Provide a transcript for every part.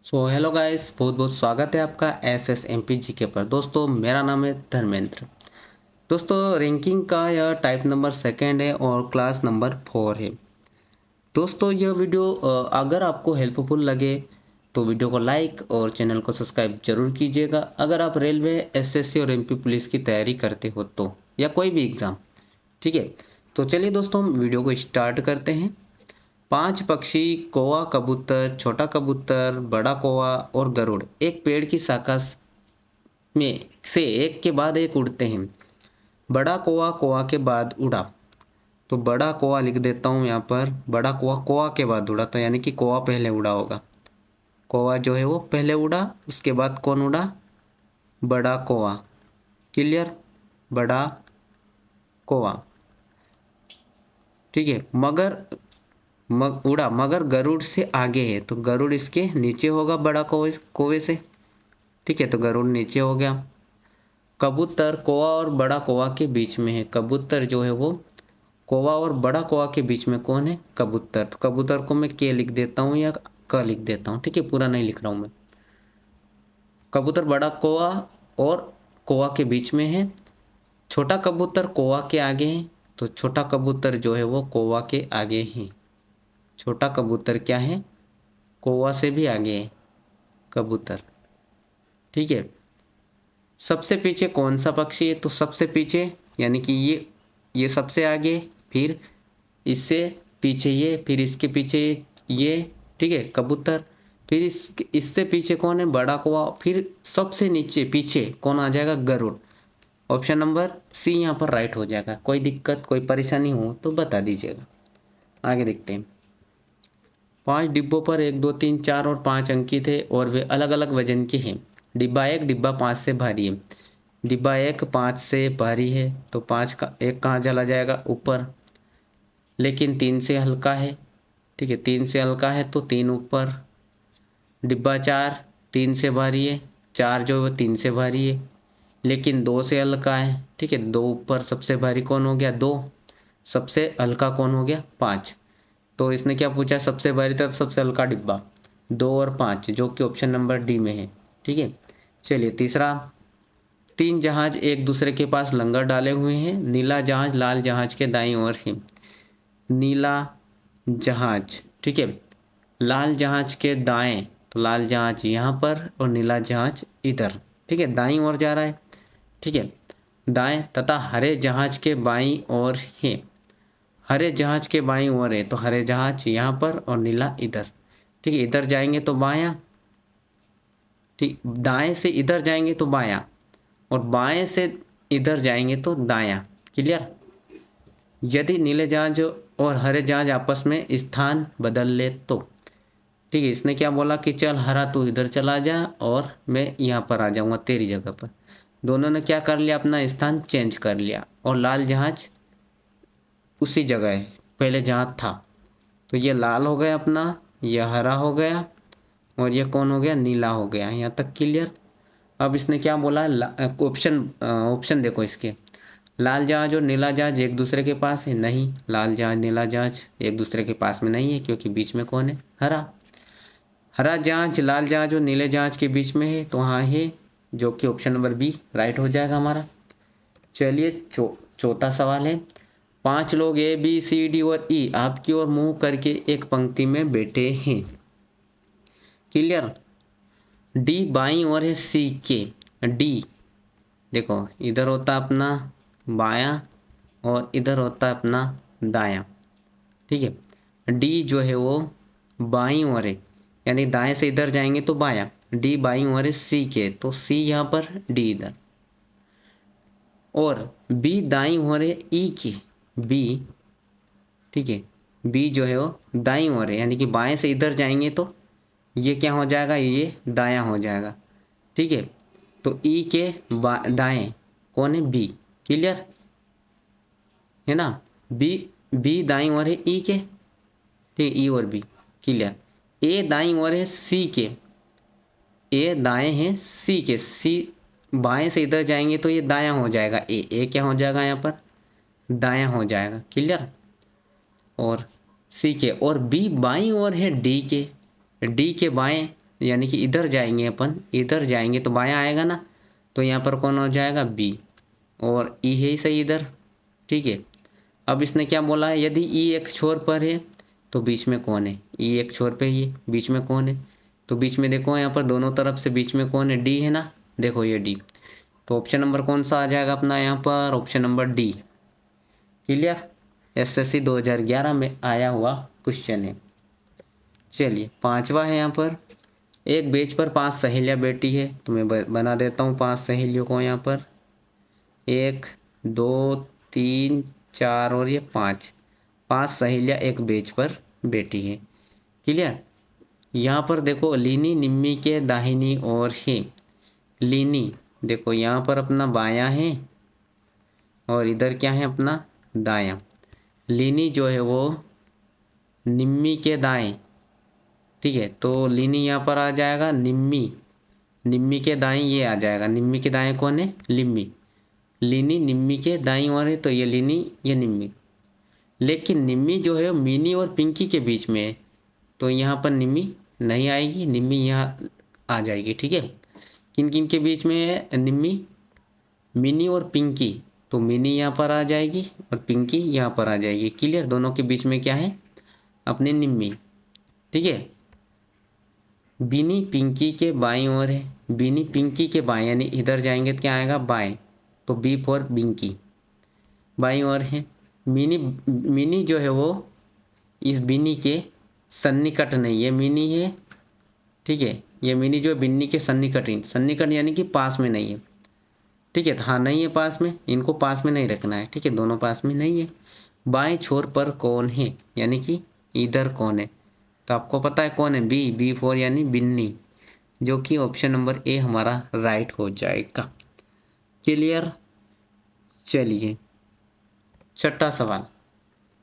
Hello guys, बहुत बहुत स्वागत है आपका एसएसएमपी जीके पर। दोस्तों, मेरा नाम है धर्मेंद्र। दोस्तों, रैंकिंग का यह टाइप नंबर सेकंड है और क्लास नंबर 4 है। दोस्तों, यह वीडियो अगर आपको हेल्पफुल लगे तो वीडियो को लाइक और चैनल को सब्सक्राइब जरूर कीजिएगा। अगर आप रेलवे, एसएससी और एमपी पुलिस की तैयारी करते हो तो, या कोई भी एग्ज़ाम, ठीक है। तो चलिए दोस्तों, हम वीडियो को स्टार्ट करते हैं। 5 पक्षी, कौवा, कबूतर, छोटा कबूतर, बड़ा कौवा और गरुड़ एक पेड़ की शाखा में से एक के बाद एक उड़ते हैं। बड़ा कौवा कौवा के बाद उड़ा। तो बड़ा कौवा लिख देता हूँ यहाँ पर। बड़ा कौवा कौवा के बाद उड़ा, तो यानी कि कौवा पहले उड़ा होगा। कौवा जो है वो पहले उड़ा, उसके बाद कौन उड़ा? बड़ा कौवा। क्लियर? बड़ा कौवा, ठीक है। उड़ा मगर गरुड़ से आगे है, तो गरुड़ इसके नीचे होगा बड़ा कौवे से, ठीक है। तो गरुड़ नीचे हो गया। कबूतर कौवा और बड़ा कौवा के बीच में है। कबूतर जो है वो कौवा और बड़ा कौवा के बीच में कौन है? कबूतर। तो कबूतर को मैं के लिख देता हूँ या क लिख देता हूँ, ठीक है, पूरा नहीं लिख रहा हूँ मैं। कबूतर बड़ा कौवा और कौवा के बीच में है। छोटा कबूतर कौवा के आगे है, तो छोटा कबूतर जो है वो कौवा के आगे है। छोटा कबूतर क्या है? कौवा से भी आगे है कबूतर, ठीक है। सबसे पीछे कौन सा पक्षी है? तो सबसे पीछे यानी कि ये सबसे आगे, फिर इससे पीछे ये, फिर इसके पीछे ये, ठीक है, कबूतर। फिर इससे पीछे कौन है? बड़ा कौवा। फिर सबसे नीचे पीछे कौन आ जाएगा? गरुड़। ऑप्शन नंबर सी यहाँ पर राइट हो जाएगा। कोई दिक्कत, कोई परेशानी हो तो बता दीजिएगा। आगे देखते हैं। 5 डिब्बों पर 1, 2, 3, 4 और 5 अंकित है और वे अलग अलग वजन के हैं। डिब्बा 1 डिब्बा 5 से भारी है। डिब्बा 1 5 से भारी है, तो 5 का 1 कहाँ चला जाएगा? ऊपर। लेकिन 3 से हल्का है, ठीक है, 3 से हल्का है तो 3 ऊपर। डिब्बा 4 3 से भारी है, 4 जो है वो 3 से भारी है, लेकिन 2 से हल्का है, ठीक है, 2 ऊपर। सबसे भारी कौन हो गया? 2। सबसे हल्का कौन हो गया? 5। तो इसने क्या पूछा? सबसे भारी था सबसे हल्का डिब्बा। 2 और 5 जो कि ऑप्शन नंबर डी में है, ठीक है। चलिए तीसरा। 3 जहाज एक दूसरे के पास लंगर डाले हुए हैं। नीला जहाज लाल जहाज के दाईं ओर है। नीला जहाज, ठीक है, लाल जहाज के दाएं, तो लाल जहाज यहाँ पर और नीला जहाज इधर, ठीक है, दाईं ओर जा रहा है, ठीक है, दाएं। तथा हरे जहाज के बाईं ओर है। हरे जहाज के बाईं ओर है, तो हरे जहाज यहाँ पर और नीला इधर, ठीक है। इधर जाएंगे तो बायां, ठीक, दाएं से इधर जाएंगे तो बायां, और बाएं से इधर जाएंगे तो दायां। क्लियर? यदि नीले जहाज और हरे जहाज आपस में स्थान बदल ले तो, ठीक है। इसने क्या बोला कि चल हरा तू इधर चला जा और मैं यहाँ पर आ जाऊँगा तेरी जगह पर। दोनों ने क्या कर लिया? अपना स्थान चेंज कर लिया, और लाल जहाज उसी जगह है पहले जहाँ था। तो ये लाल हो गया अपना, यह हरा हो गया, और ये कौन हो गया? नीला हो गया। यहाँ तक क्लियर? अब इसने क्या बोला? ऑप्शन देखो इसके। लाल जहाज और नीला जहाज एक दूसरे के पास है? नहीं, लाल जहाज नीला जहाज एक दूसरे के पास में नहीं है, क्योंकि बीच में कौन है? हरा। हरा जहाज लाल जहाज और नीले जहाज के बीच में है, तो वहाँ है, जो कि ऑप्शन नंबर बी राइट हो जाएगा हमारा। चलिए चौथा सवाल है। 5 लोग ए बी सी डी और ई आपकी ओर मुंह करके एक पंक्ति में बैठे हैं। क्लियर? डी बाईं ओर है सी के। डी देखो, इधर होता अपना बायां और इधर होता अपना दायां, ठीक है। डी जो है वो बाईं ओर है, यानी दाएं से इधर जाएंगे तो बायां। डी बाईं ओर है सी के, तो सी यहाँ पर, डी इधर। और बी दाईं ओर है ई की। बी, ठीक है, बी जो है वो दाईं ओर है, यानी कि बाएं से इधर जाएंगे तो ये क्या हो जाएगा? ये दायां हो जाएगा, ठीक है। तो ई के दाएं कौन है? बी। क्लियर है ना? बी, बी दाईं ओर है ई के, ठीक, ई और बी। क्लियर? ए दाईं ओर है सी के। ए दाएं है सी के। सी बाएं से इधर जाएंगे तो ये दायां हो जाएगा। ए क्या हो जाएगा? यहाँ पर दायां हो जाएगा। क्लियर? और सी के, और बी बाईं ओर है डी के। डी के बाएं, यानी कि इधर जाएंगे अपन, इधर जाएंगे तो बायां आएगा ना, तो यहाँ पर कौन हो जाएगा बी, और ई है ही सही इधर। ठीक है, अब इसने क्या बोला है, यदि ई एक छोर पर है तो बीच में कौन है, ई एक छोर पे ही है, बीच में कौन है, तो बीच में देखो यहाँ पर दोनों तरफ से बीच में कौन है, डी है ना, देखो ये डी, तो ऑप्शन नंबर कौन सा आ जाएगा अपना यहाँ पर, option number D. Clear, SSC 2011 में आया हुआ क्वेश्चन है। चलिए पांचवा है यहाँ पर, एक बेंच पर 5 सहेलियाँ बैठी है, तो मैं बना देता हूँ 5 सहेलियों को यहाँ पर, 1 2 3 4 और ये 5 सहेलियाँ एक बेंच पर बैठी है। क्लियर, यहाँ पर देखो लीनी निम्मी के दाहिनी ओर है, लीनी देखो यहाँ पर अपना बायां है और इधर क्या है अपना दायां, लीनी जो है वो निम्मी के दाएं। ठीक है, तो लीनी यहाँ पर आ जाएगा निम्मी, निम्मी के दाएं ये आ जाएगा, निम्मी के दाएं कौन है, लिम्मी, लीनी निम्मी के दाईं ओर है, तो ये लीनी ये निम्मी। लेकिन निम्मी जो है मीनी और पिंकी के बीच में है, तो यहाँ पर निम्मी नहीं आएगी, निम्मी यहाँ आ जाएगी। ठीक है, किन किन के बीच में है निम्मी, मिनी और पिंकी, तो मिनी यहाँ पर आ जाएगी और पिंकी यहाँ पर आ जाएगी। क्लियर, दोनों के बीच में क्या है अपने निम्मी। ठीक है, बिनी पिंकी के बाईं ओर है, बिनी पिंकी के बाएं, यानी इधर जाएंगे तो क्या आएगा बाएं, तो बी फॉर बिंकी, बाईं ओर है। मिनी, मिनी जो है वो इस बिनी के सन्निकट नहीं है, मिनी है। ठीक है, ये मिनी जो है बिन्नी के सन्निकट ही, सन्निकट यानी कि पास में नहीं है। ठीक है, हाँ नहीं है पास में, इनको पास में नहीं रखना है। ठीक है, दोनों पास में नहीं है। बाएं छोर पर कौन है, यानी कि इधर कौन है, तो आपको पता है कौन है, बी, बी फॉर यानी बिन्नी, जो कि ऑप्शन नंबर ए हमारा राइट हो जाएगा। क्लियर, चलिए छठा सवाल,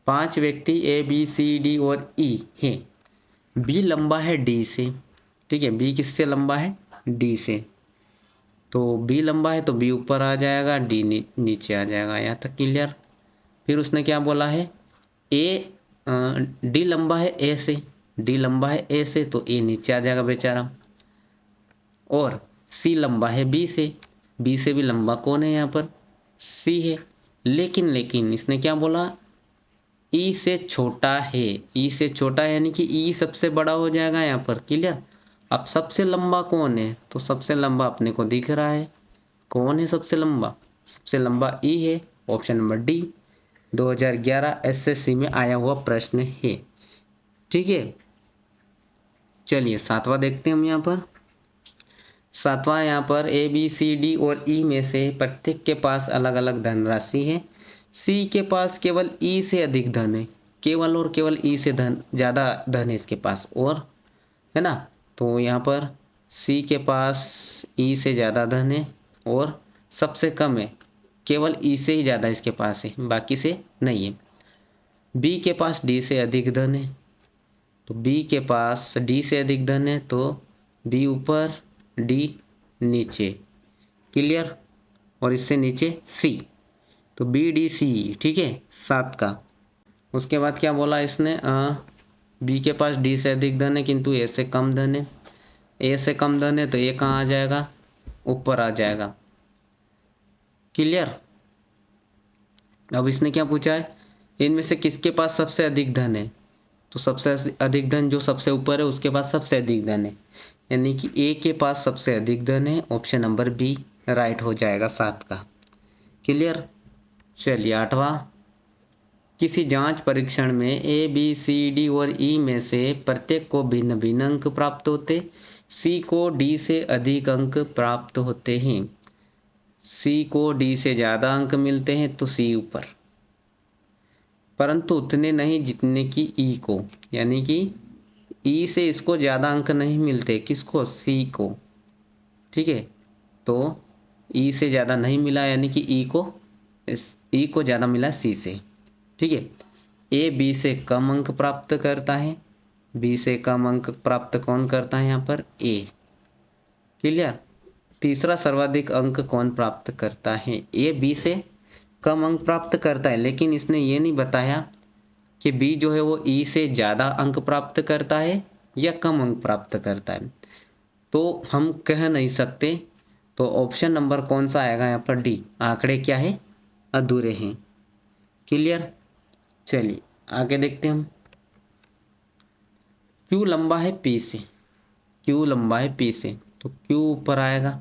5 व्यक्ति ए बी सी डी और ई हैं, बी लंबा है डी से। ठीक है, बी किससे लंबा है, डी से, तो बी लंबा है तो बी ऊपर आ जाएगा, डी नीचे आ जाएगा, यहाँ तक क्लियर। फिर उसने क्या बोला है, ए डी लंबा है ए से, डी लंबा है ए से, तो ए नीचे आ जाएगा बेचारा, और सी लंबा है बी से, बी से भी लंबा कौन है यहाँ पर, सी है। लेकिन इसने क्या बोला, ई से छोटा है, ई से छोटा है यानी कि ई सबसे बड़ा हो जाएगा यहाँ पर। क्लियर, अब सबसे लंबा कौन है, तो सबसे लंबा अपने को दिख रहा है, कौन है सबसे लंबा, सबसे लंबा ई है, ऑप्शन नंबर डी, 2011 एसएससी में आया हुआ प्रश्न है। ठीक है, चलिए सातवां देखते हैं हम यहाँ पर। सातवां यहाँ पर ए बी सी डी और ई में से प्रत्येक के पास अलग अलग धनराशि है, सी के पास केवल ई से अधिक धन है, केवल और केवल ई से धन ज़्यादा धन है इसके पास, और है ना, तो यहाँ पर सी के पास ई से ज़्यादा धन है और सबसे कम है, केवल ई से ही ज़्यादा इसके पास है, बाकी से नहीं है। बी के पास डी से अधिक धन है, तो बी के पास डी से अधिक धन है, तो बी ऊपर डी नीचे। क्लियर, और इससे नीचे सी, तो बी डी सी। ठीक है, 7 का। उसके बाद क्या बोला इसने, बी के पास डी से अधिक धन है किंतु ए से कम धन है, ए से कम धन है तो ए कहाँ आ जाएगा, ऊपर आ जाएगा। क्लियर, अब इसने क्या पूछा है, इनमें से किसके पास सबसे अधिक धन है, तो सबसे अधिक धन जो सबसे ऊपर है उसके पास सबसे अधिक धन है, यानी कि ए के पास सबसे अधिक धन है, ऑप्शन नंबर बी राइट हो जाएगा 7 का। क्लियर, चलिए 8वां, किसी जांच परीक्षण में ए बी सी डी और ई में से प्रत्येक को भिन्न भिन्न अंक प्राप्त होते, सी को डी से अधिक अंक प्राप्त होते हैं, सी को डी से ज़्यादा अंक मिलते हैं तो सी ऊपर, परंतु उतने नहीं जितने की ई को, यानी कि ई से इसको ज़्यादा अंक नहीं मिलते, किसको, सी को। ठीक है, तो ई से ज़्यादा नहीं मिला, यानी कि ई को ज़्यादा मिला सी से। ठीक है, ए बी से कम अंक प्राप्त करता है, बी से कम अंक प्राप्त कौन करता है यहाँ पर, ए। क्लियर, तीसरा सर्वाधिक अंक कौन प्राप्त करता है, ए बी से कम अंक प्राप्त करता है, लेकिन इसने ये नहीं बताया कि बी जो है वो ई से ज़्यादा अंक प्राप्त करता है या कम अंक प्राप्त करता है। तो हम कह नहीं सकते। तो ऑप्शन नंबर कौन सा आएगा यहाँ पर? डी, आंकड़े क्या है? अधूरे हैं। क्लियर? चलिए आगे देखते हैं हम। क्यू लंबा है पी से, क्यू लंबा है पी से, तो क्यू ऊपर आएगा,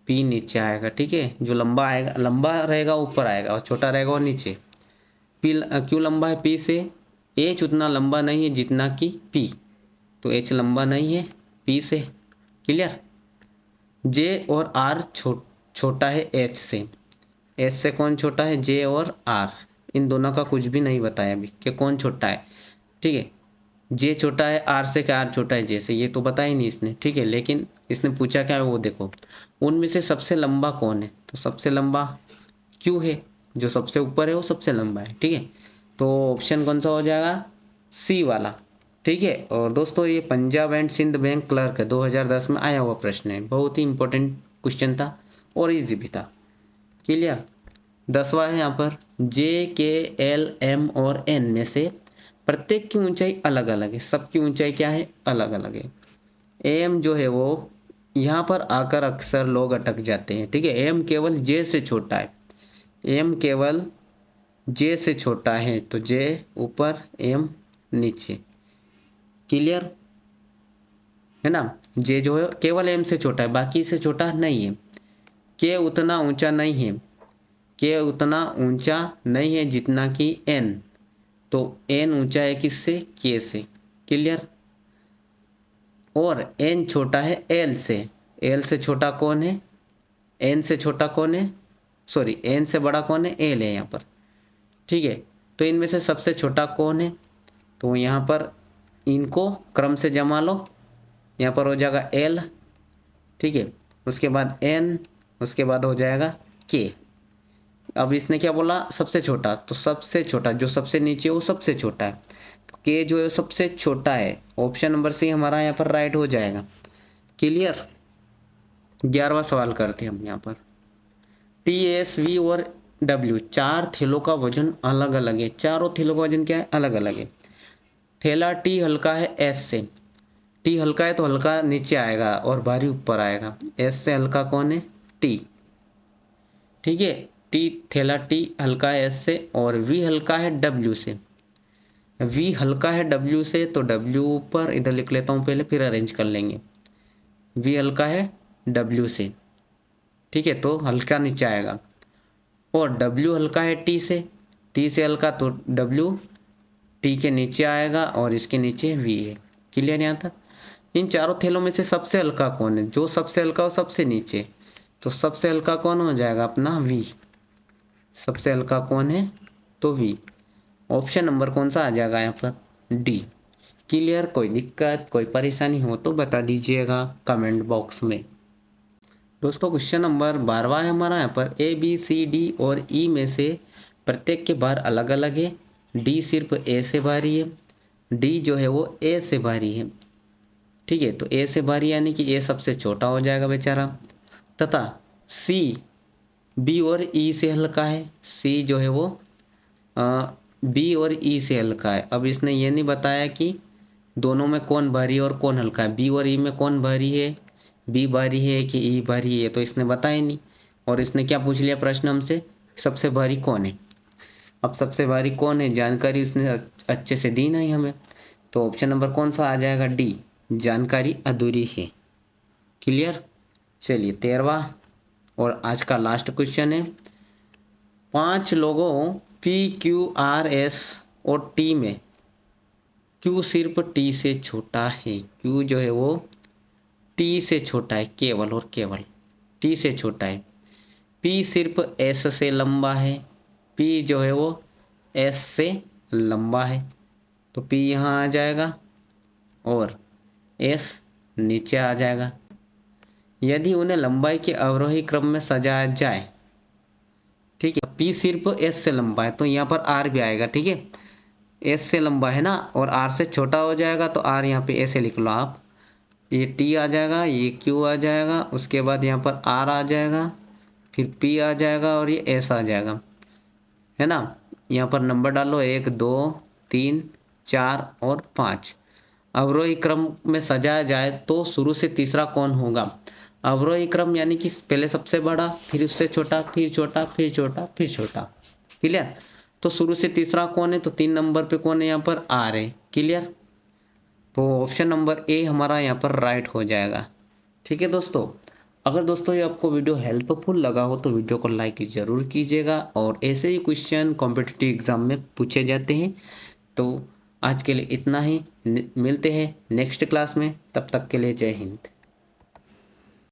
पी नीचे आएगा। ठीक है, जो लंबा आएगा, लंबा रहेगा ऊपर आएगा और छोटा रहेगा वो नीचे। पी, क्यू लंबा है पी से, एच उतना लंबा नहीं है जितना कि पी, तो एच लंबा नहीं है पी से। क्लियर? जे और आर छोटा है एच से, एच से कौन छोटा है? जे और आर। इन दोनों का कुछ भी नहीं बताया अभी कि कौन छोटा है। ठीक है, जे छोटा है आर से, क्या आर छोटा है जे से? ये तो बताया ही नहीं इसने। ठीक है, लेकिन इसने पूछा क्या है वो देखो, उनमें से सबसे लंबा कौन है? तो सबसे लंबा क्यू है, जो सबसे ऊपर है वो सबसे लंबा है। ठीक है, तो ऑप्शन कौन सा हो जाएगा? सी वाला। ठीक है, और दोस्तों ये Punjab and Sind Bank clerk 2010 में आया हुआ प्रश्न है, बहुत ही इंपॉर्टेंट क्वेश्चन था और इजी भी था। क्लियर? 10वां है यहाँ पर, जे के एल एम और एन में से प्रत्येक की ऊंचाई अलग अलग है। सबकी ऊंचाई क्या है? अलग अलग है। एम जो है वो, यहाँ पर आकर अक्सर लोग अटक जाते हैं। ठीक है, एम केवल जे से छोटा है, एम केवल जे से छोटा है, तो जे ऊपर एम नीचे। क्लियर है ना? जे जो है केवल एम से छोटा है, बाकी से छोटा नहीं है। के उतना ऊंचा नहीं है, के उतना ऊंचा नहीं है जितना कि एन, तो एन ऊंचा है किससे? के से। क्लियर? और एन छोटा है एल से, एल से छोटा कौन है? एन से छोटा कौन है? सॉरी, एन से बड़ा कौन है? एल है यहाँ पर। ठीक है, तो इनमें से सबसे छोटा कौन है? तो यहाँ पर इनको क्रम से जमा लो, यहाँ पर हो जाएगा एल। ठीक है, उसके बाद एन, उसके बाद हो जाएगा के। अब इसने क्या बोला? सबसे छोटा, तो सबसे छोटा जो सबसे नीचे वो सबसे छोटा है, तो के जो है सबसे छोटा है। ऑप्शन नंबर सी हमारा यहाँ पर राइट हो जाएगा। क्लियर? 11वां सवाल करते हैं हम यहाँ पर। टी एस वी और डब्ल्यू, चार थैलों का वजन अलग अलग है। चारों थैलों का वजन क्या है? अलग अलग है। थैला टी हल्का है एस से, टी हल्का है तो हल्का नीचे आएगा और भारी ऊपर आएगा। एस से हल्का कौन है? टी। ठीक है, टी, थैला टी हल्का है एस से, और वी हल्का है डब्ल्यू से। वी हल्का है डब्ल्यू से, तो डब्ल्यू ऊपर, इधर लिख लेता हूँ पहले फिर अरेंज कर लेंगे। वी हल्का है डब्ल्यू से, ठीक है, तो हल्का नीचे आएगा। और डब्ल्यू हल्का है टी से, टी से हल्का, तो डब्ल्यू टी के नीचे आएगा और इसके नीचे वी है। क्लियर यहाँ तक? इन चारों थैलों में से सबसे हल्का कौन है? जो सबसे हल्का हो सबसे नीचे, तो सबसे हल्का कौन हो जाएगा? अपना वी। सबसे हल्का कौन है? तो वी। ऑप्शन नंबर कौन सा आ जाएगा यहाँ पर? डी। क्लियर? कोई दिक्कत, कोई परेशानी हो तो बता दीजिएगा कमेंट बॉक्स में। दोस्तों क्वेश्चन नंबर 12वां है हमारा यहाँ पर, ए बी सी डी और ई में से प्रत्येक के भार अलग अलग है। डी सिर्फ ए से भारी है, डी जो है वो ए से भारी है। ठीक है, तो ए से भारी यानी कि ए सबसे छोटा हो जाएगा बेचारा। तथा सी बी और ई से हल्का है, सी जो है वो बी और ई से हल्का है। अब इसने ये नहीं बताया कि दोनों में कौन भारी है और कौन हल्का है, बी और ई में कौन भारी है, बी भारी है कि ई भारी है, तो इसने बताया नहीं। और इसने क्या पूछ लिया प्रश्न हमसे? सबसे भारी कौन है। अब सबसे भारी कौन है जानकारी उसने अच्छे से दी नहीं हमें, तो ऑप्शन नंबर कौन सा आ जाएगा? डी, जानकारी अधूरी है। क्लियर? चलिए 13वां और आज का लास्ट क्वेश्चन है। 5 लोगों पी क्यू आर एस और टी में क्यू सिर्फ टी से छोटा है, क्यू जो है वो टी से छोटा है, केवल और केवल टी से छोटा है। पी सिर्फ एस से लंबा है, पी जो है वो एस से लंबा है, तो पी यहाँ आ जाएगा और एस नीचे आ जाएगा। यदि उन्हें लंबाई के अवरोही क्रम में सजाया जाए, ठीक है, पी सिर्फ एस से लंबा है तो यहाँ पर आर भी आएगा। ठीक है, एस से लंबा है ना और आर से छोटा हो जाएगा, तो आर यहाँ पे ऐसे लिख लो आप, ये टी आ जाएगा, ये क्यू आ जाएगा, उसके बाद यहाँ पर आर आ जाएगा, फिर पी आ जाएगा और ये एस आ जाएगा, है ना। यहाँ पर नंबर डालो 1 2 3 4 और 5। अवरोही क्रम में सजाया जाए तो शुरू से तीसरा कौन होगा? अवरोही क्रम यानी कि पहले सबसे बड़ा, फिर उससे छोटा, फिर छोटा, फिर छोटा, फिर छोटा। क्लियर? तो शुरू से तीसरा कौन है? तो 3 नंबर पे कौन है? यहाँ पर आर है। क्लियर? तो ऑप्शन नंबर ए हमारा यहाँ पर राइट हो जाएगा। ठीक है दोस्तों, अगर दोस्तों ये आपको वीडियो हेल्पफुल लगा हो तो वीडियो को लाइक ज़रूर कीजिएगा, और ऐसे ही क्वेश्चन कॉम्पिटिटिव एग्जाम में पूछे जाते हैं। तो आज के लिए इतना ही, मिलते हैं नेक्स्ट क्लास में, तब तक के लिए जय हिंद।